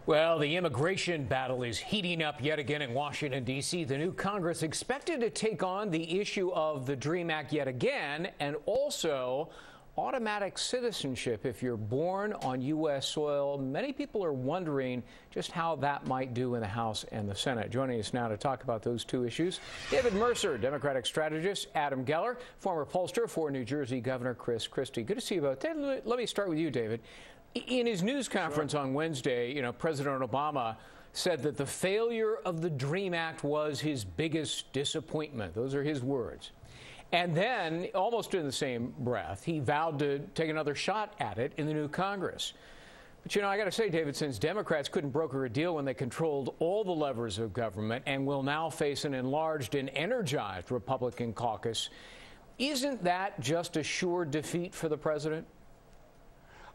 Well, the immigration battle is heating up yet again in Washington, D.C. The new Congress expected to take on the issue of the DREAM Act yet again, and also automatic citizenship if you're born on U.S. soil. Many people are wondering just how that might do in the House and the Senate. Joining us now to talk about those two issues, David Mercer, Democratic strategist, Adam Geller, former pollster for New Jersey Governor Chris Christie. Good to see you both. Let me start with you, David. In his news conference on Wednesday, President Obama said that the failure of the DREAM Act was his biggest disappointment. Those are his words. And then, almost in the same breath, he vowed to take another shot at it in the new Congress. But, I got to say, David, since Democrats couldn't broker a deal when they controlled all the levers of government and will now face an enlarged and energized Republican caucus, isn't that just a sure defeat for the president?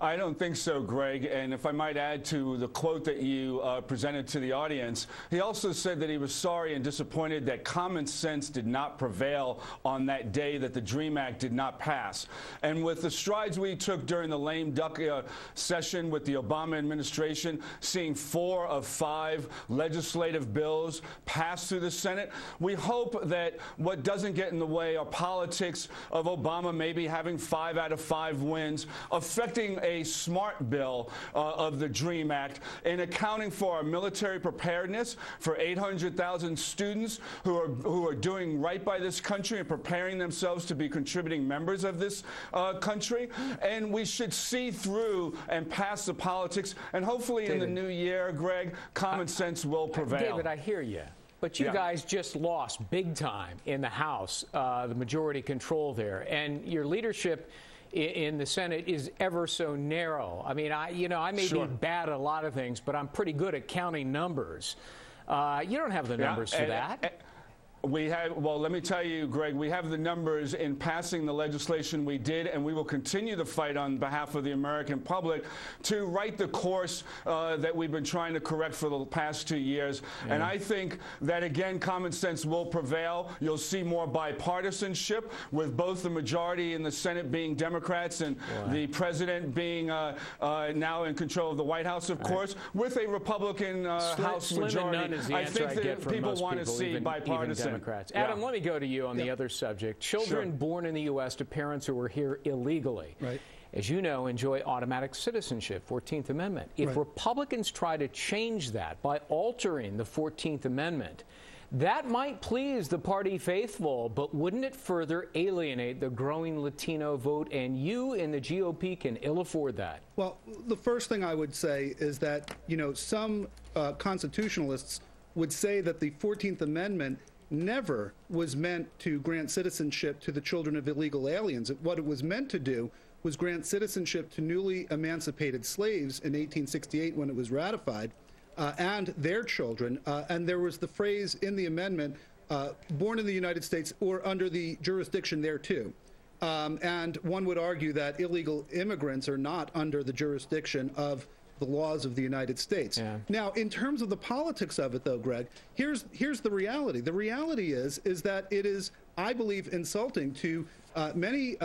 I don't think so, Greg. And if I might add to the quote that you presented to the audience, he also said that he was sorry and disappointed that common sense did not prevail on that day that the DREAM Act did not pass. And with the strides we took during the lame duck session with the Obama administration, seeing 4 of 5 legislative bills pass through the Senate, we hope that what doesn't get in the way are politics of Obama maybe having 5 out of 5 wins, affecting a smart bill of the DREAM Act in accounting for our military preparedness for 800,000 students who are doing right by this country and preparing themselves to be contributing members of this country. And we should see through and pass the politics. And hopefully David, in the new year, Greg, common sense will prevail. David, I hear you. But you guys just lost big time in the House, the majority control there. And your leadership in the Senate is ever so narrow. I mean, I may be bad at a lot of things, but I'm pretty good at counting numbers. You don't have the numbers for that. Well, let me tell you, Greg, we have the numbers in passing the legislation we did, and we will continue to fight on behalf of the American public to right the course that we've been trying to correct for the past 2 years. Yeah. And I think that, again, common sense will prevail. You'll see more bipartisanship with both the majority in the Senate being Democrats and the president being now in control of the White House, of course, with a Republican House majority. I think that people want to see bipartisan. Democrats. Adam, let me go to you on the other subject. Children born in the U.S. to parents who were here illegally, as you know, enjoy automatic citizenship, 14th Amendment. If Republicans try to change that by altering the 14th Amendment, that might please the party faithful, but wouldn't it further alienate the growing Latino vote? And you in the GOP can ill afford that. Well, the first thing I would say is that, some constitutionalists would say that the 14th Amendment never was meant to grant citizenship to the children of illegal aliens. What it was meant to do was grant citizenship to newly emancipated slaves in 1868 when it was ratified, and their children. And there was the phrase in the amendment, born in the United States or under the jurisdiction thereto. And one would argue that illegal immigrants are not under the jurisdiction of the laws of the United States. Yeah. Now, in terms of the politics of it, though, Greg, here's the reality. The reality is that it is, I believe, insulting to many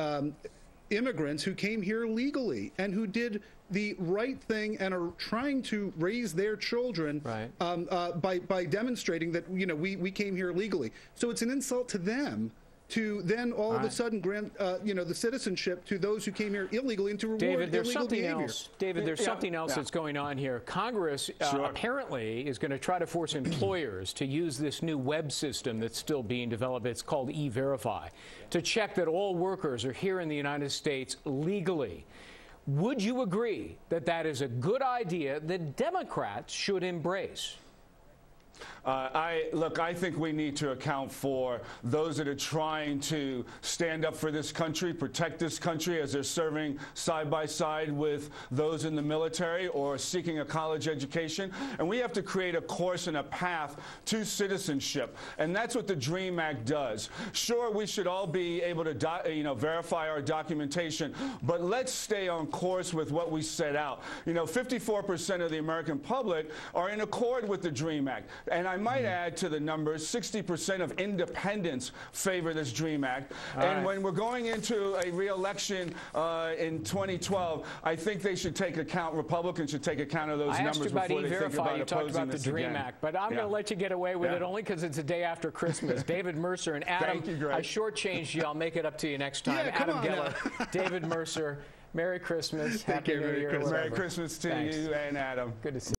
immigrants who came here legally and who did the right thing and are trying to raise their children by demonstrating that we came here legally. So it's an insult to them to then all of a sudden grant, the citizenship to those who came here illegally and to reward illegal behavior. David, there's something else that's going on here. Congress apparently is going to try to force employers to use this new web system that's still being developed. It's called E-Verify, to check that all workers are here in the United States legally. Would you agree that that is a good idea that Democrats should embrace? I think we need to account for those that are trying to stand up for this country, protect this country as they're serving side by side with those in the military or seeking a college education. And we have to create a course and a path to citizenship. And that's what the DREAM Act does. Sure, we should all be able to verify our documentation, but let's stay on course with what we set out. 54% of the American public are in accord with the DREAM Act. And I might add to the numbers, 60% of independents favor this DREAM Act. And when we're going into a re-election in 2012, I think they should take account, Republicans should take account of those numbers before they think about you talked about the DREAM again. Act, but I'm going to let you get away with it only because it's a day after Christmas. David Mercer and Adam, Thank you, Greg. I shortchanged you. I'll make it up to you next time. Adam Geller, David Mercer, Merry Christmas. Happy New Year. Merry Christmas to you and Adam. Good to see you.